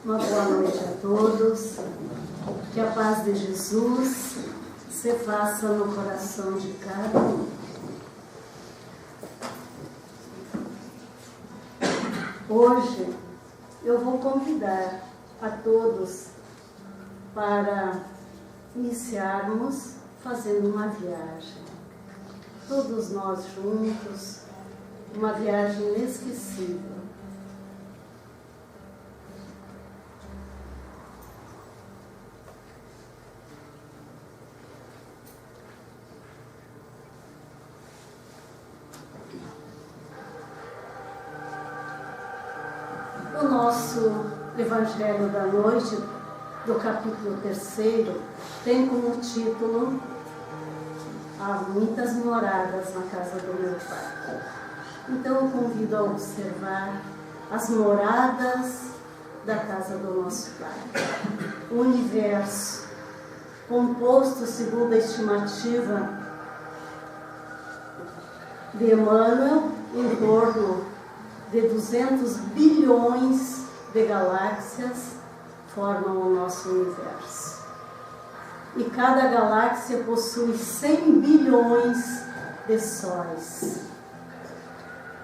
Uma boa noite a todos. Que a paz de Jesus se faça no coração de cada um. Hoje eu vou convidar a todos para iniciarmos fazendo uma viagem. Todos nós juntos, uma viagem inesquecível. O nosso Evangelho da noite, do capítulo 3, tem como título Há muitas moradas na casa do meu Pai. Então eu convido a observar as moradas da casa do nosso Pai. O universo, composto segundo a estimativa de Emmanuel, em torno de 200 bilhões de galáxias formam o nosso universo. E cada galáxia possui 100 bilhões de sóis.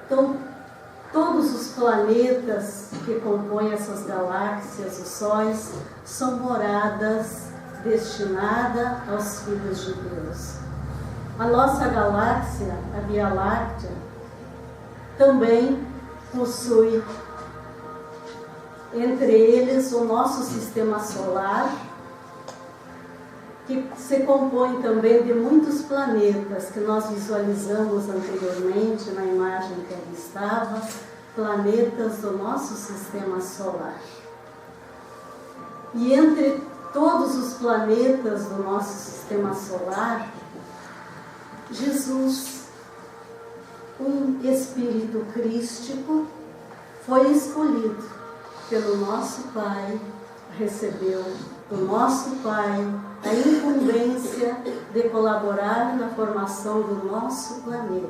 Então, todos os planetas que compõem essas galáxias, os sóis, são moradas destinadas aos filhos de Deus. A nossa galáxia, a Via Láctea, também possui, entre eles, o nosso sistema solar, que se compõe também de muitos planetas que nós visualizamos anteriormente na imagem que ali estava, planetas do nosso sistema solar. E entre todos os planetas do nosso sistema solar, Jesus, um espírito crístico, foi escolhido pelo nosso Pai, recebeu do nosso Pai a incumbência de colaborar na formação do nosso planeta.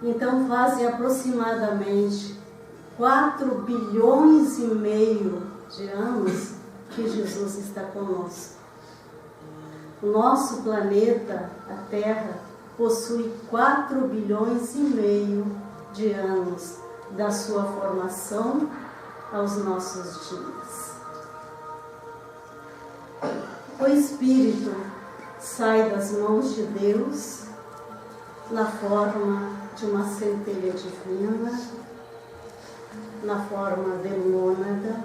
Então fazem aproximadamente 4 bilhões e meio de anos que Jesus está conosco. O nosso planeta, a Terra, possui 4 bilhões e meio de anos da sua formação aos nossos dias. O Espírito sai das mãos de Deus na forma de uma centelha divina, na forma de mônada,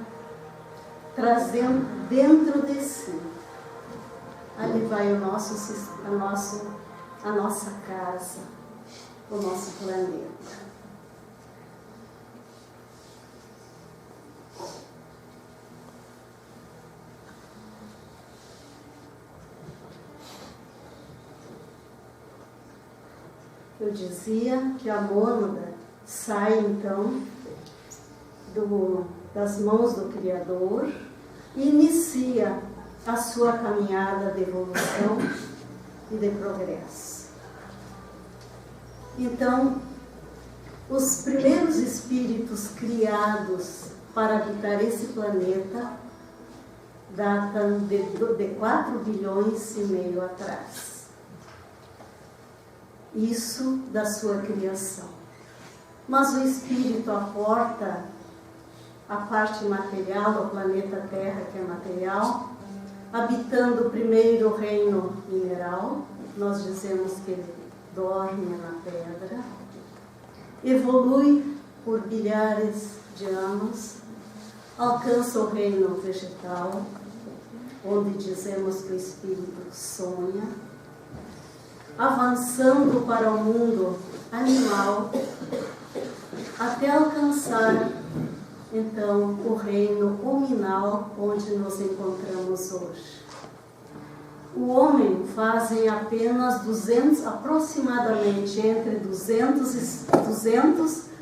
trazendo dentro de si. Ali vai a nossa casa, o nosso planeta. Eu dizia que a mônada sai então das mãos do Criador e inicia a sua caminhada de evolução e de progresso. Então, os primeiros espíritos criados para habitar esse planeta datam de 4 bilhões e meio atrás. Isso da sua criação. Mas o Espírito aporta a parte material, o planeta Terra, que é material, habitando primeiro o reino mineral, nós dizemos que ele dorme na pedra, evolui por bilhares de anos, alcança o reino vegetal, onde dizemos que o Espírito sonha, avançando para o mundo animal, até alcançar, então, o reino hominal, onde nos encontramos hoje. O homem fazem apenas aproximadamente entre 200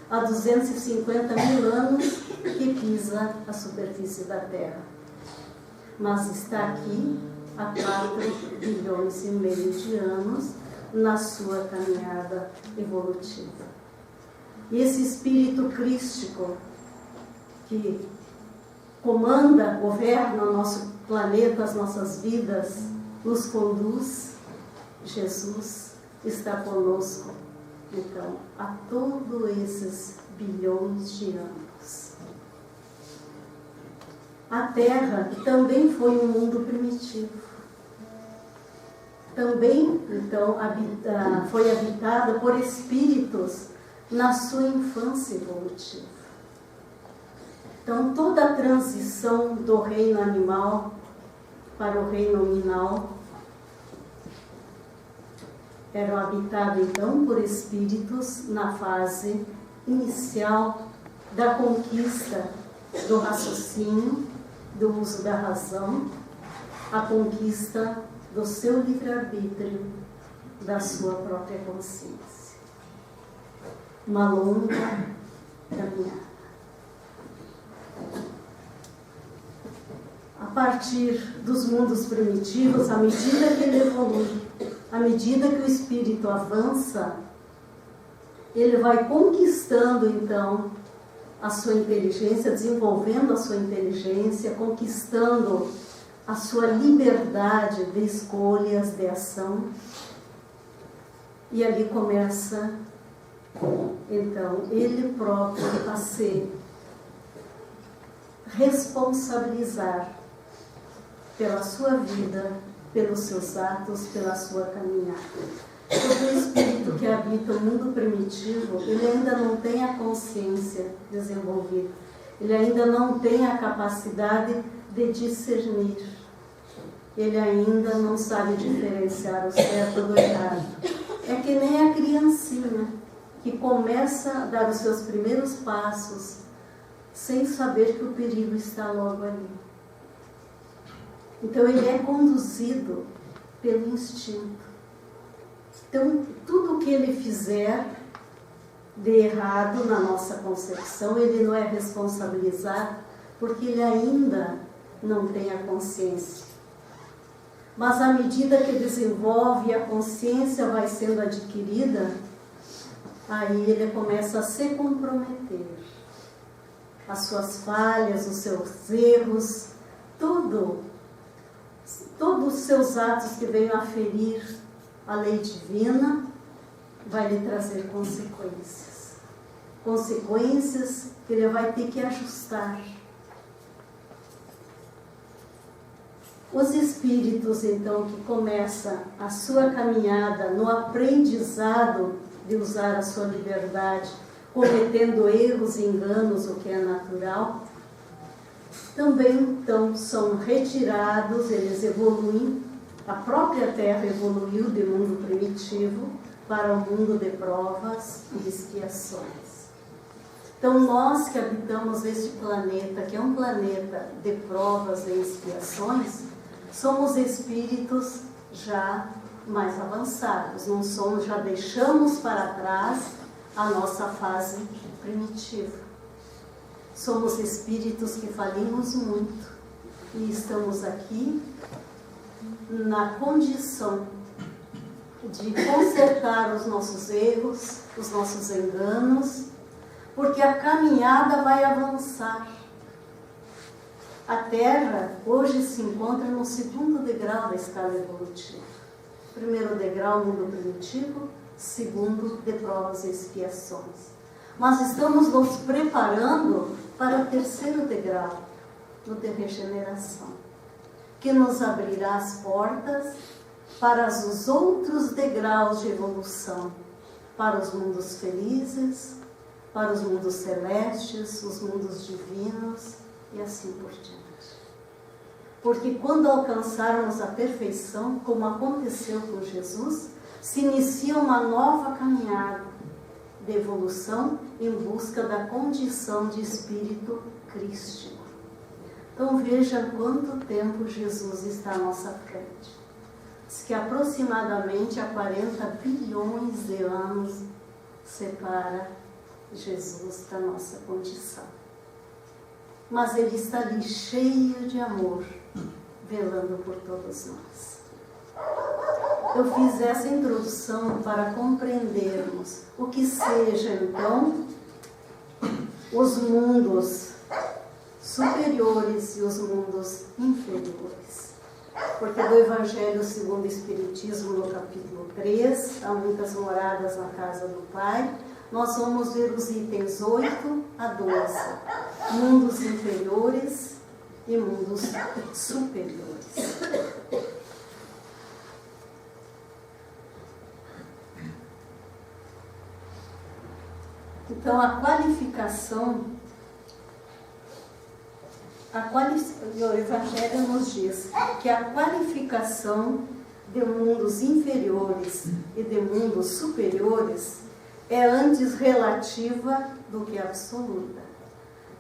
a 250 mil anos que pisa a superfície da Terra. Mas está aqui há 4 bilhões e meio de anos na sua caminhada evolutiva. E esse espírito crístico que comanda, governa o nosso planeta, as nossas vidas, nos conduz, Jesus está conosco, então, há todos esses bilhões de anos. A Terra também foi um mundo primitivo. Também, então, foi habitada por espíritos na sua infância evolutiva. Então, toda a transição do reino animal para o reino nominal era habitada, então, por espíritos na fase inicial da conquista do raciocínio, do uso da razão, a conquista do seu livre-arbítrio, da sua própria consciência. Uma longa caminhada. A partir dos mundos primitivos, à medida que ele evolui, à medida que o espírito avança, ele vai conquistando, então, a sua inteligência, desenvolvendo a sua inteligência, conquistando a sua liberdade de escolhas, de ação. E ali começa, então, ele próprio a se responsabilizar pela sua vida, pelos seus atos, pela sua caminhada. Todo espírito que habita o mundo primitivo, ele ainda não tem a consciência desenvolvida, ele ainda não tem a capacidade de discernir, ele ainda não sabe diferenciar o certo do errado. É que nem a criancinha que começa a dar os seus primeiros passos sem saber que o perigo está logo ali. Então ele é conduzido pelo instinto. Então tudo que ele fizer de errado na nossa concepção, ele não é responsabilizado porque ele ainda não tem a consciência. Mas à medida que desenvolve, a consciência vai sendo adquirida, aí ele começa a se comprometer. As suas falhas, os seus erros, todos os seus atos que venham a ferir a lei divina, vai lhe trazer consequências. Consequências que ele vai ter que ajustar. Os espíritos, então, que começam a sua caminhada no aprendizado de usar a sua liberdade, cometendo erros e enganos, o que é natural, também, então, são retirados, eles evoluem, a própria Terra evoluiu de mundo primitivo para o mundo de provas e expiações. Então, nós que habitamos este planeta, que é um planeta de provas e expiações, somos espíritos já mais avançados, não somos, já deixamos para trás a nossa fase primitiva. Somos espíritos que falimos muito e estamos aqui na condição de consertar os nossos erros, os nossos enganos, porque a caminhada vai avançar. A Terra hoje se encontra no segundo degrau da escala evolutiva. Primeiro degrau, mundo primitivo, segundo, de provas e expiações. Mas estamos nos preparando para o terceiro degrau, o de regeneração, que nos abrirá as portas para os outros degraus de evolução, para os mundos felizes, para os mundos celestes, os mundos divinos e assim por diante. Porque quando alcançarmos a perfeição, como aconteceu com Jesus, se inicia uma nova caminhada de evolução em busca da condição de espírito crístico. Então veja quanto tempo Jesus está à nossa frente. Diz que aproximadamente há 40 bilhões de anos separa Jesus da nossa condição. Mas Ele está ali cheio de amor, velando por todos nós. Eu fiz essa introdução para compreendermos o que seja, então, os mundos superiores e os mundos inferiores. Porque do Evangelho segundo o Espiritismo, no capítulo 3, há muitas moradas na casa do Pai, nós vamos ver os itens 8 a 12. Mundos inferiores e mundos superiores. Então, a qualificação, o Evangelho nos diz que a qualificação de mundos inferiores e de mundos superiores é antes relativa do que absoluta.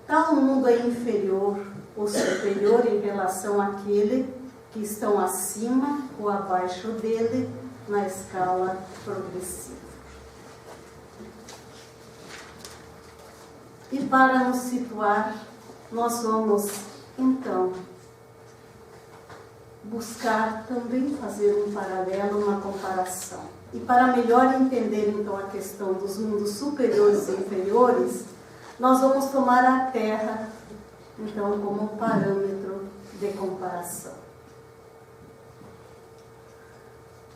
Tal mundo é inferior ou superior em relação àquele que estão acima ou abaixo dele na escala progressiva. E para nos situar, nós vamos, então, buscar também fazer um paralelo, uma comparação. E para melhor entender, então, a questão dos mundos superiores e inferiores, nós vamos tomar a Terra, então, como parâmetro de comparação.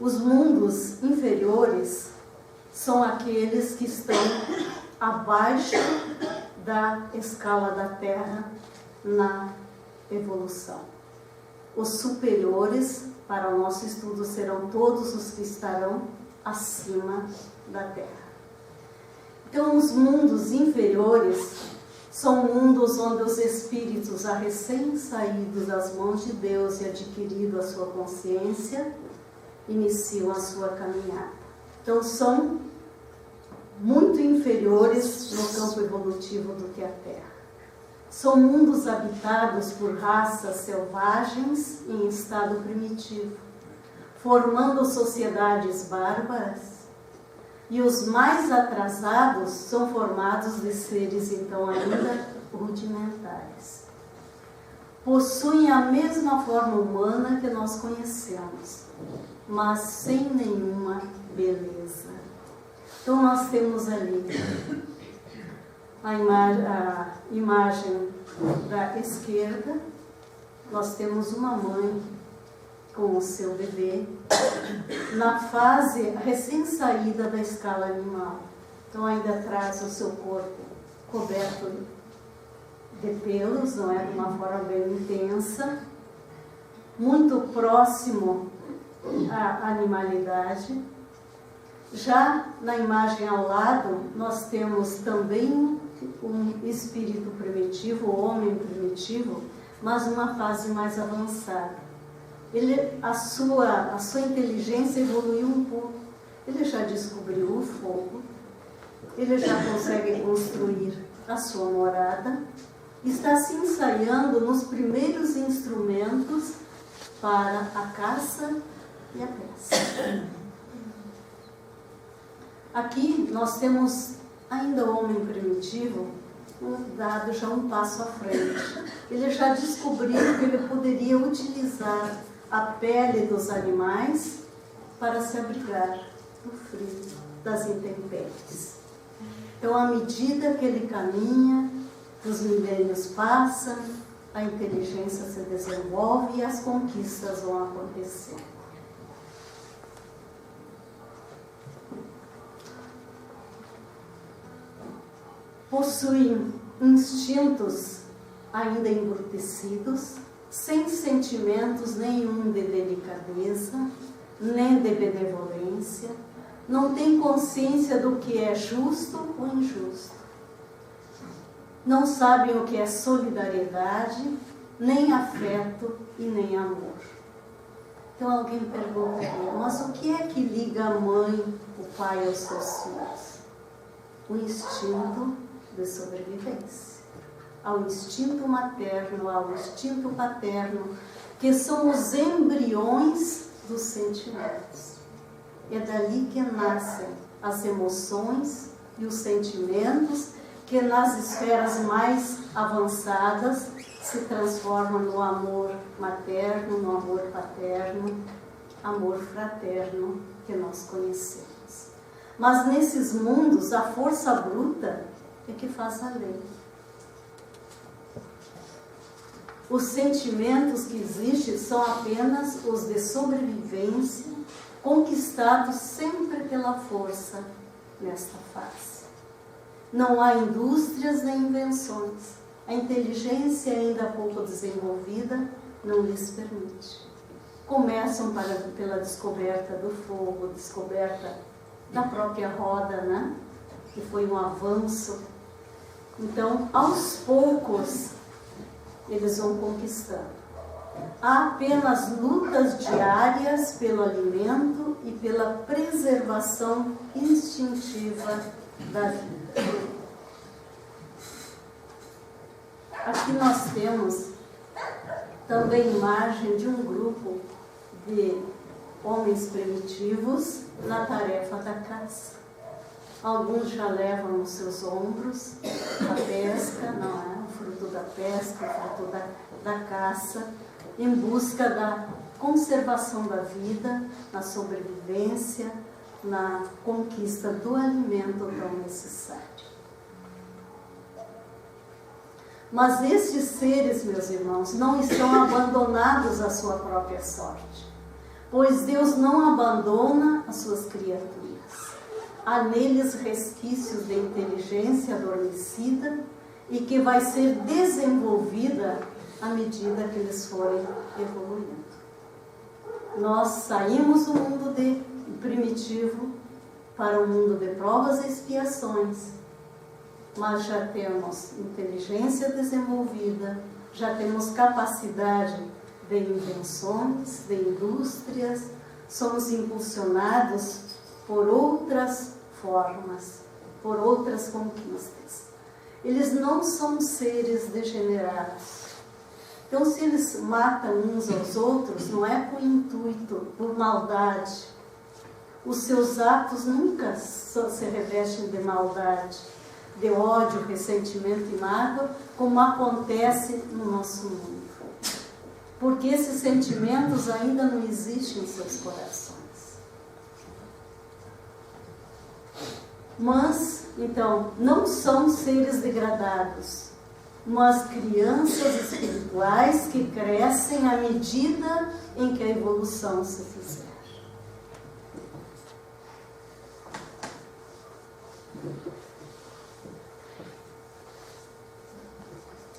Os mundos inferiores são aqueles que estão abaixo da escala da Terra na evolução. Os superiores, para o nosso estudo, serão todos os que estarão acima da Terra. Então, os mundos inferiores são mundos onde os espíritos, a recém-saídos das mãos de Deus e adquirido a sua consciência, iniciam a sua caminhada. Então, são muito inferiores no campo evolutivo do que a Terra. São mundos habitados por raças selvagens em estado primitivo, formando sociedades bárbaras, e os mais atrasados são formados de seres, então, ainda rudimentares. Possuem a mesma forma humana que nós conhecemos, mas sem nenhuma beleza. Então, nós temos ali a imagem da esquerda, nós temos uma mãe com o seu bebê na fase recém-saída da escala animal. Então, ainda traz o seu corpo coberto de pelos, não é? De uma forma bem intensa, muito próximo à animalidade. Já na imagem ao lado, nós temos também um espírito primitivo, o homem primitivo, mas uma fase mais avançada. A sua inteligência evoluiu um pouco. Ele já descobriu o fogo, ele já consegue construir a sua morada, está se ensaiando nos primeiros instrumentos para a caça e a pesca. Aqui nós temos ainda o homem primitivo, dado já um passo à frente. Ele já descobriu que ele poderia utilizar a pele dos animais para se abrigar do frio, das intempéries. Então, à medida que ele caminha, os milênios passam, a inteligência se desenvolve e as conquistas vão acontecendo. Possuem instintos ainda embrutecidos, sem sentimentos nenhum de delicadeza, nem de benevolência, não tem consciência do que é justo ou injusto. Não sabem o que é solidariedade, nem afeto e nem amor. Então alguém pergunta, mas o que é que liga a mãe, o pai aos seus filhos? O instinto de sobrevivência, ao instinto materno, ao instinto paterno, que são os embriões dos sentimentos. É dali que nascem as emoções e os sentimentos que nas esferas mais avançadas se transformam no amor materno, no amor paterno, amor fraterno que nós conhecemos. Mas nesses mundos, a força bruta é que faz a lei. Os sentimentos que existem são apenas os de sobrevivência, conquistados sempre pela força nesta fase. Não há indústrias nem invenções. A inteligência, ainda pouco desenvolvida, não lhes permite. Começam pela descoberta do fogo, descoberta da própria roda, né? Que foi um avanço. Então, aos poucos, eles vão conquistando. Há apenas lutas diárias pelo alimento e pela preservação instintiva da vida. Aqui nós temos também imagem de um grupo de homens primitivos na tarefa da caça. Alguns já levam nos seus ombros a pesca, não é? O fruto da pesca, o fruto da caça, em busca da conservação da vida, na sobrevivência, na conquista do alimento tão necessário. Mas estes seres, meus irmãos, não estão abandonados à sua própria sorte, pois Deus não abandona as suas criaturas. Há neles resquícios de inteligência adormecida e que vai ser desenvolvida à medida que eles forem evoluindo. Nós saímos do mundo primitivo para o mundo de provas e expiações, mas já temos inteligência desenvolvida, já temos capacidade de invenções, de indústrias, somos impulsionados por outras formas, por outras conquistas. Eles não são seres degenerados. Então, se eles matam uns aos outros, não é por intuito, por maldade. Os seus atos nunca se revestem de maldade, de ódio, ressentimento e mágoa, como acontece no nosso mundo. Porque esses sentimentos ainda não existem em seus corações. Mas, então, não são seres degradados, mas crianças espirituais que crescem à medida em que a evolução se fizer.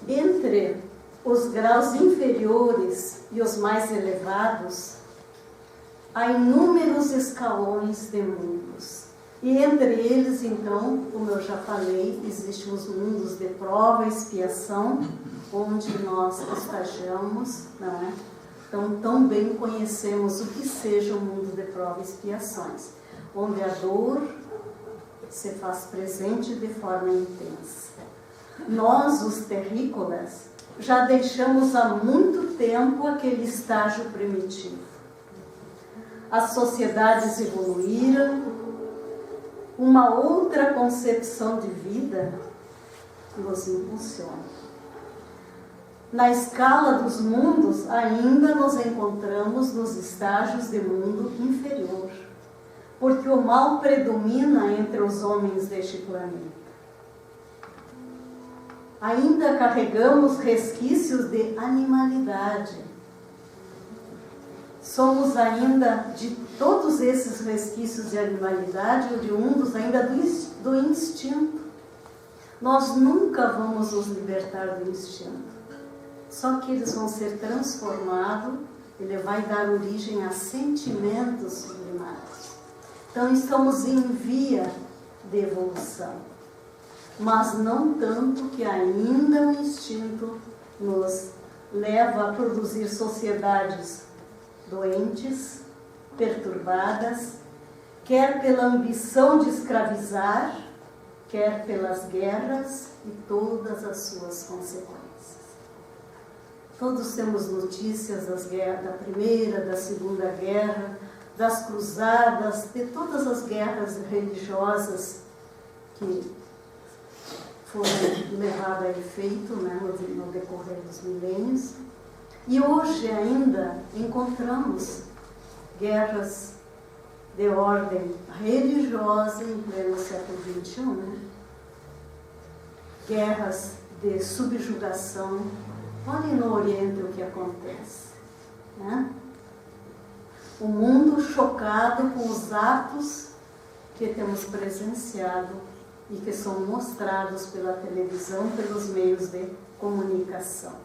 Entre os graus inferiores e os mais elevados, há inúmeros escalões de mundos. E entre eles, então, como eu já falei, existem os mundos de prova e expiação, onde nós estagiamos, não é? Então, tão bem conhecemos o que seja o mundo de prova e expiações, onde a dor se faz presente de forma intensa. Nós, os terrícolas, já deixamos há muito tempo aquele estágio primitivo. As sociedades evoluíram, uma outra concepção de vida nos impulsiona. Na escala dos mundos, ainda nos encontramos nos estágios de mundo inferior, porque o mal predomina entre os homens deste planeta. Ainda carregamos resquícios de animalidade. Somos ainda, de todos esses resquícios de animalidade, oriundos ainda do instinto. Nós nunca vamos nos libertar do instinto. Só que eles vão ser transformados, ele vai dar origem a sentimentos sublimares. Então estamos em via de evolução, mas não tanto que ainda o instinto nos leva a produzir sociedades doentes, perturbadas, quer pela ambição de escravizar, quer pelas guerras e todas as suas consequências. Todos temos notícias das guerras, da Primeira, da Segunda Guerra, das cruzadas, de todas as guerras religiosas que foram levadas a efeito, né, no decorrer dos milênios. E hoje ainda encontramos guerras de ordem religiosa em pleno século XXI, né? Guerras de subjugação, Olhem no Oriente o que acontece, né? O mundo chocado com os atos que temos presenciado e que são mostrados pela televisão, pelos meios de comunicação.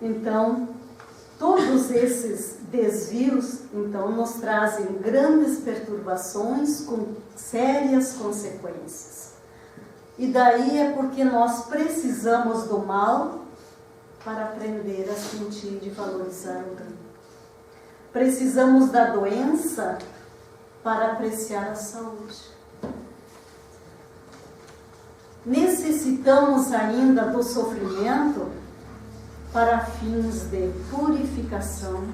Então, todos esses desvios, então, nos trazem grandes perturbações com sérias consequências. E daí é porque nós precisamos do mal para aprender a sentir e valorizar o bem. Precisamos da doença para apreciar a saúde. Necessitamos ainda do sofrimento para fins de purificação,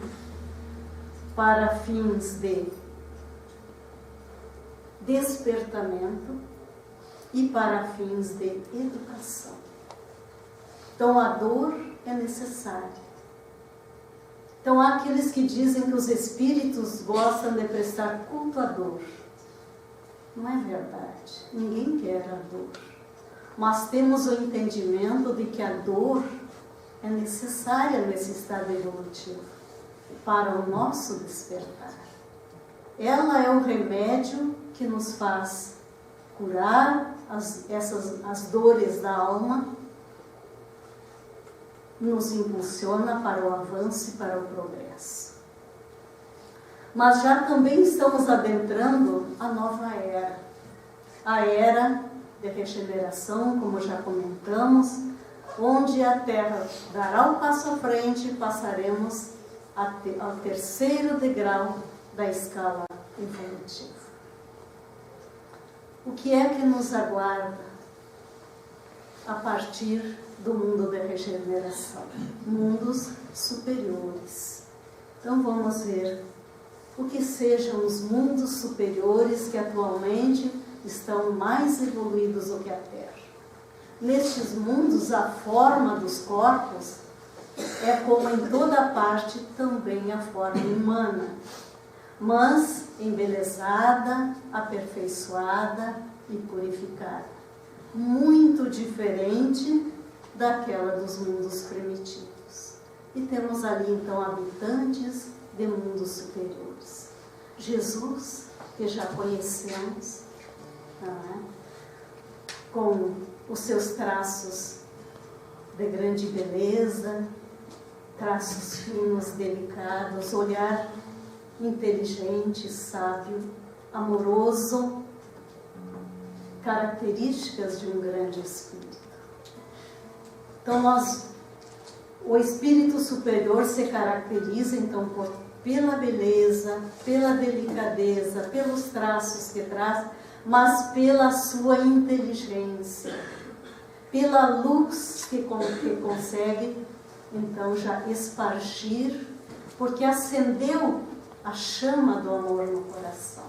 para fins de despertamento e para fins de educação. Então a dor é necessária. Então há aqueles que dizem que os espíritos gostam de prestar culto à dor. Não é verdade. Ninguém quer a dor. Mas temos o entendimento de que a dor é necessária nesse estado evolutivo para o nosso despertar. Ela é o remédio que nos faz curar as dores da alma, nos impulsiona para o avanço e para o progresso. Mas já também estamos adentrando a nova era, a era de regeneração, como já comentamos, onde a Terra dará o passo à frente e passaremos ao terceiro degrau da escala evolutiva. O que é que nos aguarda a partir do mundo da regeneração? Mundos superiores. Então vamos ver o que sejam os mundos superiores que atualmente estão mais evoluídos do que a Terra. Nestes mundos, a forma dos corpos é, como em toda parte, também a forma humana, mas embelezada, aperfeiçoada e purificada. Muito diferente daquela dos mundos primitivos. E temos ali, então, habitantes de mundos superiores. Jesus, que já conhecemos, com os seus traços de grande beleza, traços finos, delicados, olhar inteligente, sábio, amoroso, características de um grande espírito. Então, o espírito superior se caracteriza, então, pela beleza, pela delicadeza, pelos traços que traz, mas pela sua inteligência, pela luz que consegue, então, já espargir, porque acendeu a chama do amor no coração.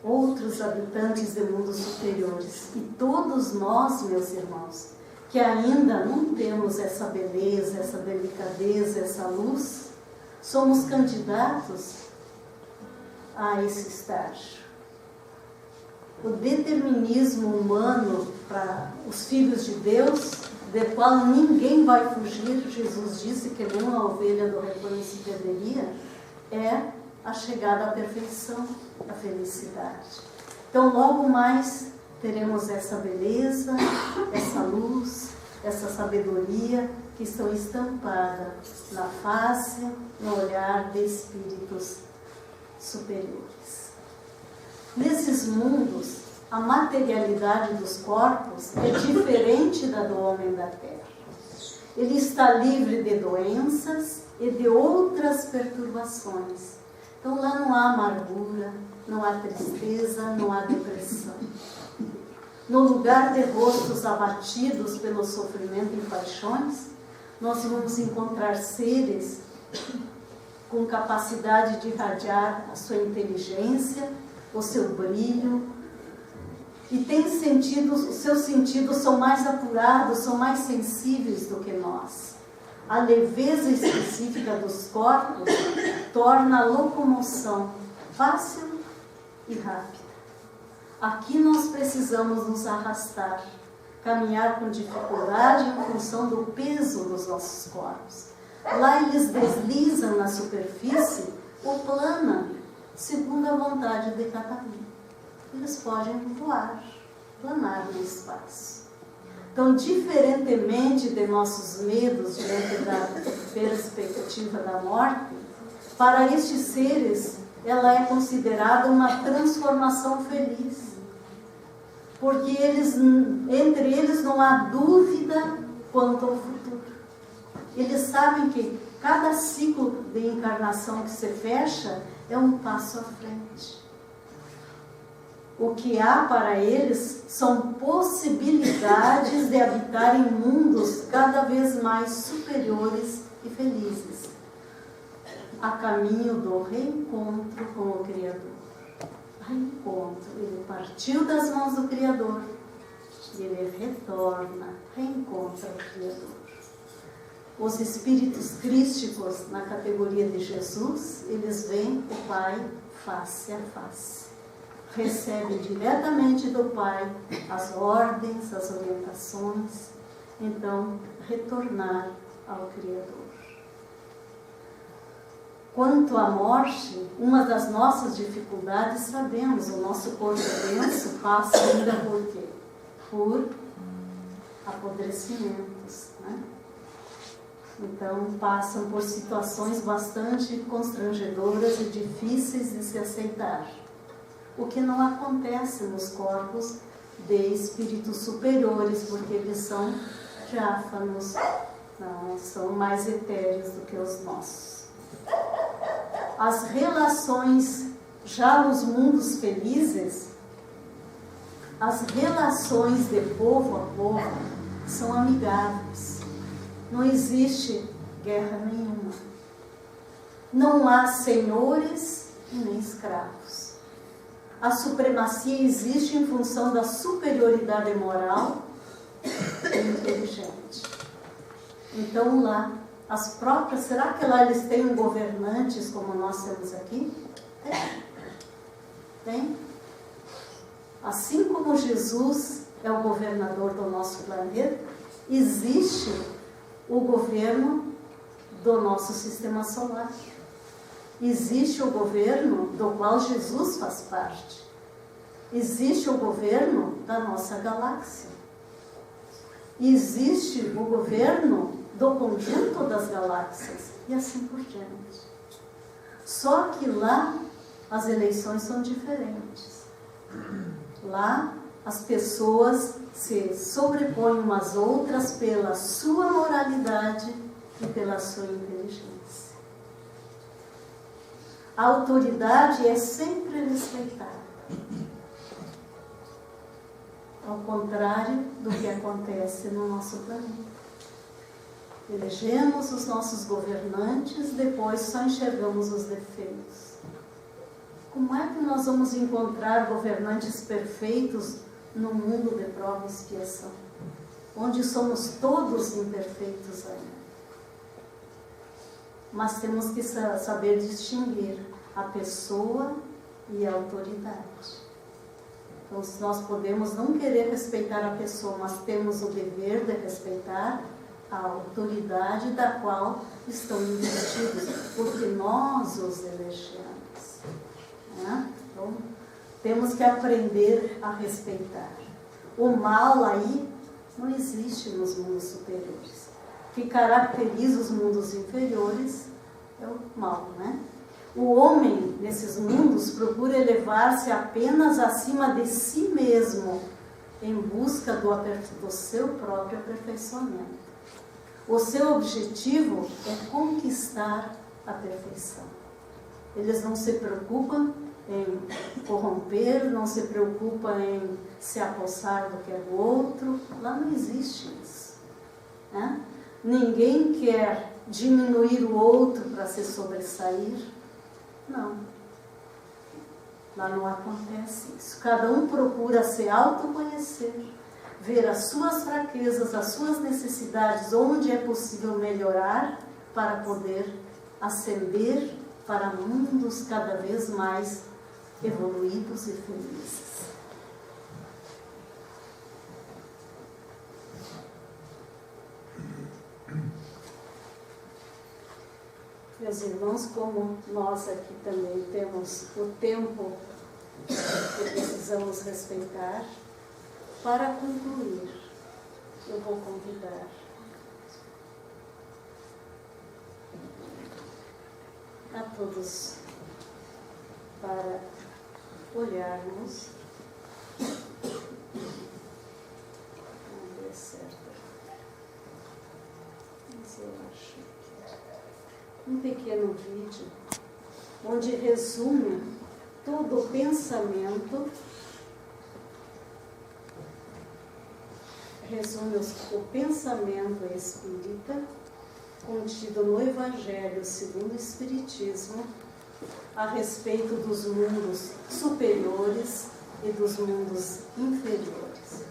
Outros habitantes de mundos superiores, e todos nós, meus irmãos, que ainda não temos essa beleza, essa delicadeza, essa luz, somos candidatos a esse estágio. O determinismo humano para os filhos de Deus, do qual ninguém vai fugir, Jesus disse que nenhuma ovelha do rebanho se perderia, é a chegada à perfeição, à felicidade. Então, logo mais teremos essa beleza, essa luz, essa sabedoria que estão estampadas na face, no olhar de espíritos superiores. Nesses mundos, a materialidade dos corpos é diferente da do homem da terra. Ele está livre de doenças e de outras perturbações. Então lá não há amargura, não há tristeza, não há depressão. No lugar de rostos abatidos pelo sofrimento e paixões, nós vamos encontrar seres com capacidade de irradiar a sua inteligência, o seu brilho, e tem sentidos, os seus sentidos são mais apurados, são mais sensíveis do que nós. A leveza específica dos corpos torna a locomoção fácil e rápida. Aqui nós precisamos nos arrastar caminhar com dificuldade em função do peso dos nossos corpos. Lá eles deslizam na superfície ou planam, segundo a vontade de cada um. Eles podem voar, planar no espaço. Então, diferentemente de nossos medos diante da perspectiva da morte, para estes seres, ela é considerada uma transformação feliz. Porque entre eles não há dúvida quanto ao futuro. Eles sabem que cada ciclo de encarnação que se fecha é um passo à frente. O que há para eles são possibilidades de habitar em mundos cada vez mais superiores e felizes, a caminho do reencontro com o Criador. Reencontro, ele partiu das mãos do Criador, ele retorna, reencontra o Criador. Os espíritos crísticos, na categoria de Jesus, eles veem o Pai face a face. Recebem diretamente do Pai as ordens, as orientações, então retornar ao Criador. Quanto à morte, uma das nossas dificuldades, sabemos, o nosso corpo denso passa ainda por quê? Por apodrecimentos, né? Então, passam por situações bastante constrangedoras e difíceis de se aceitar. O que não acontece nos corpos de espíritos superiores, porque eles são diáfanos, não, são mais etéreos do que os nossos. As relações, já nos mundos felizes, as relações de povo a povo são amigáveis. Não existe guerra nenhuma. Não há senhores e nem escravos. A supremacia existe em função da superioridade moral e inteligente. Então lá, as próprias, será que lá eles têm governantes como nós temos aqui? Tem. Assim como Jesus é o governador do nosso planeta, existe o governo do nosso sistema solar. Existe o governo do qual Jesus faz parte. Existe o governo da nossa galáxia. Existe o governo do conjunto das galáxias e assim por diante. Só que lá as eleições são diferentes. Lá as pessoas se sobrepõem umas outras pela sua moralidade e pela sua inteligência. A autoridade é sempre respeitada. Ao contrário do que acontece no nosso planeta. Elegemos os nossos governantes, depois só enxergamos os defeitos. Como é que nós vamos encontrar governantes perfeitos no mundo de prova e expiação, onde somos todos imperfeitos ainda? Mas temos que saber distinguir a pessoa e a autoridade. Então, nós podemos não querer respeitar a pessoa, mas temos o dever de respeitar a autoridade da qual estão investidos, porque nós os elegemos. Né? Então, temos que aprender a respeitar. O mal aí não existe nos mundos superiores. O que caracteriza os mundos inferiores é o mal, né? O homem, nesses mundos, procura elevar-se apenas acima de si mesmo, em busca do seu próprio aperfeiçoamento. O seu objetivo é conquistar a perfeição. Eles não se preocupam em corromper, não se preocupam em se apossar do que é do outro. Lá não existe isso, né? Ninguém quer diminuir o outro para se sobressair. Não. Lá não acontece isso. Cada um procura se autoconhecer, ver as suas fraquezas, as suas necessidades, onde é possível melhorar para poder ascender para mundos cada vez mais evoluídos e felizes. Meus irmãos, como nós aqui também temos o tempo que precisamos respeitar, para concluir, eu vou convidar a todos para olharmos. Não deu certo. Mas eu acho que um pequeno vídeo onde resume todo o pensamento, resume o pensamento espírita contido no Evangelho segundo o Espiritismo a respeito dos mundos superiores e dos mundos inferiores.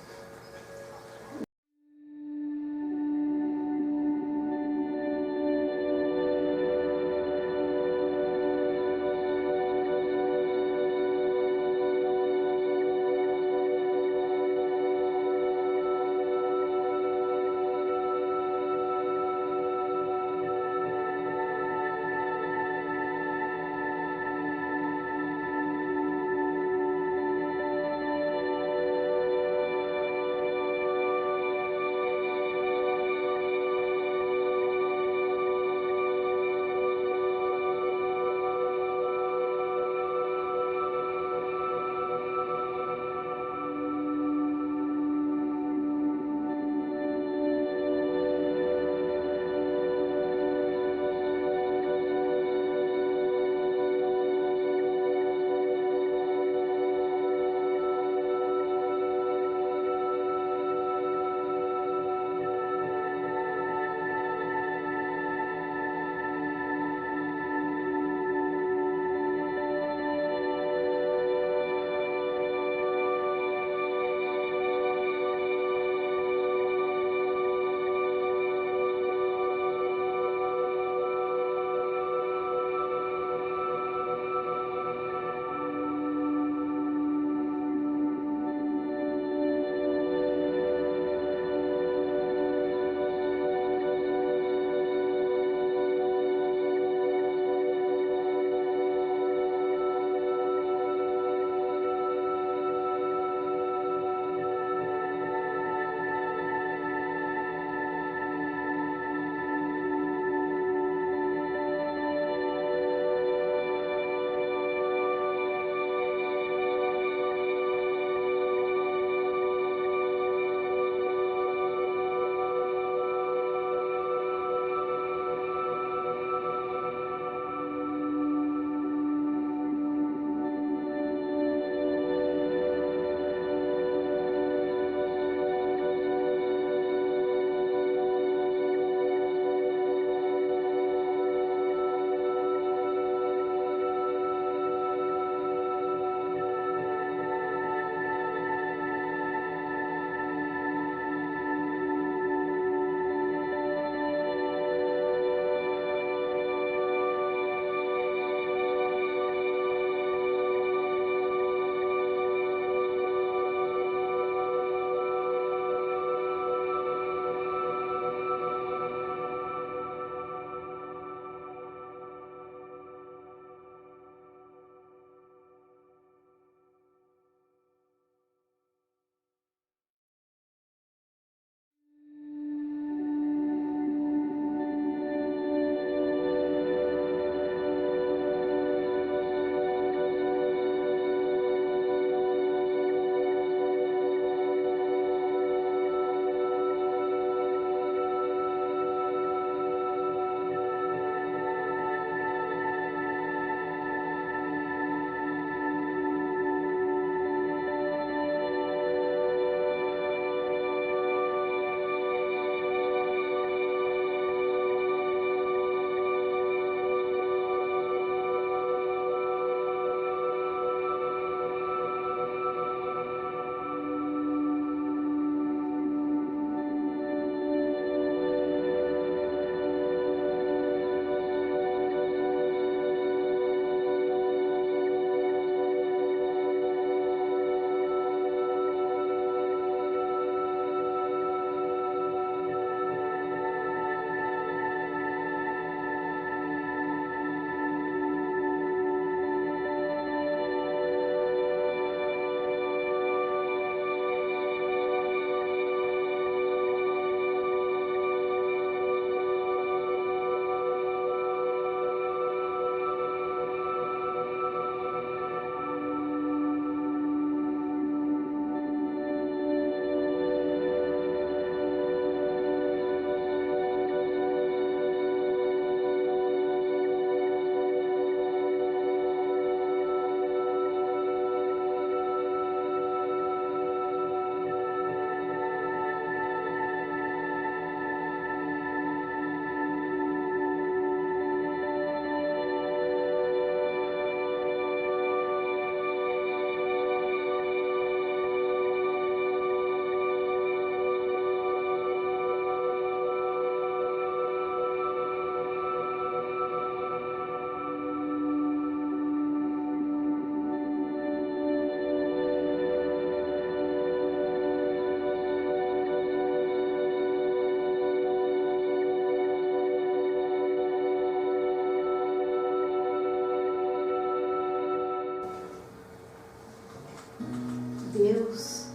Deus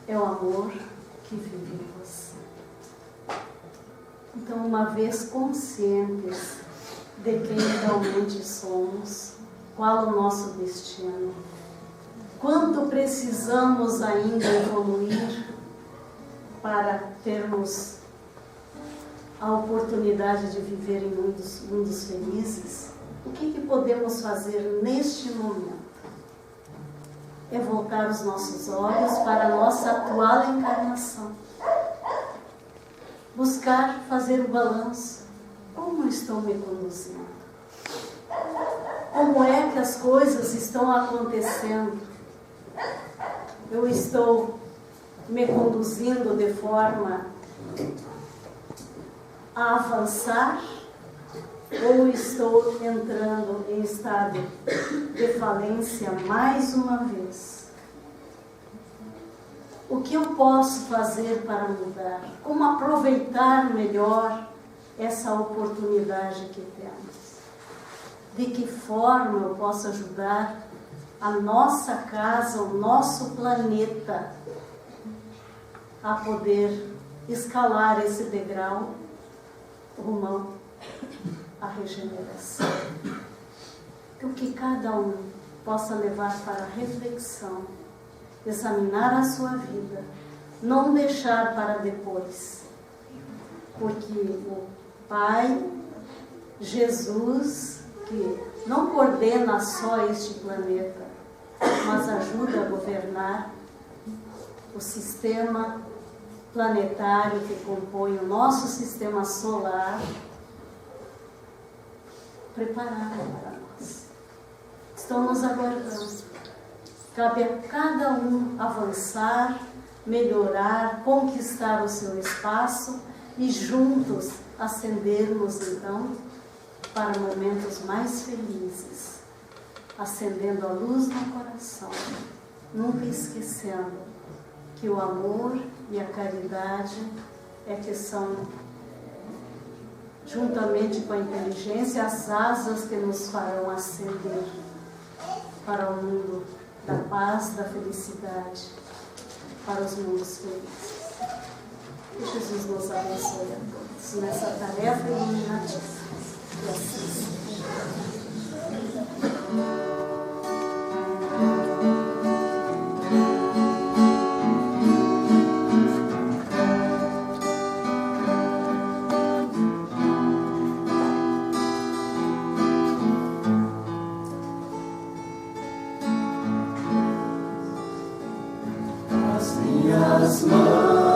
é o amor que vive em você. Então, uma vez conscientes de quem realmente somos, qual o nosso destino, quanto precisamos ainda evoluir para termos a oportunidade de viver em mundos felizes, o que podemos fazer neste momento? É voltar os nossos olhos para a nossa atual encarnação. Buscar fazer o balanço. Como estou me conduzindo? Como é que as coisas estão acontecendo? Eu estou me conduzindo de forma a avançar? Ou estou entrando em estado de falência mais uma vez? O que eu posso fazer para mudar? Como aproveitar melhor essa oportunidade que temos? De que forma eu posso ajudar a nossa casa, o nosso planeta, a poder escalar esse degrau rumo à regeneração? Então, que cada um possa levar para a reflexão, examinar a sua vida, não deixar para depois, porque o Pai, Jesus, que não coordena só este planeta, mas ajuda a governar o sistema planetário que compõe o nosso sistema solar, preparado para nós. Estão nos aguardando. Cabe a cada um avançar, melhorar, conquistar o seu espaço e juntos ascendermos então para momentos mais felizes, acendendo a luz no coração, nunca esquecendo que o amor e a caridade é que são, juntamente com a inteligência, as asas que nos farão ascender para o mundo da paz, da felicidade, para os mundos felizes. Que Jesus nos abençoe a todos nessa tarefa iluminativa. E assim seja. As minhas mãos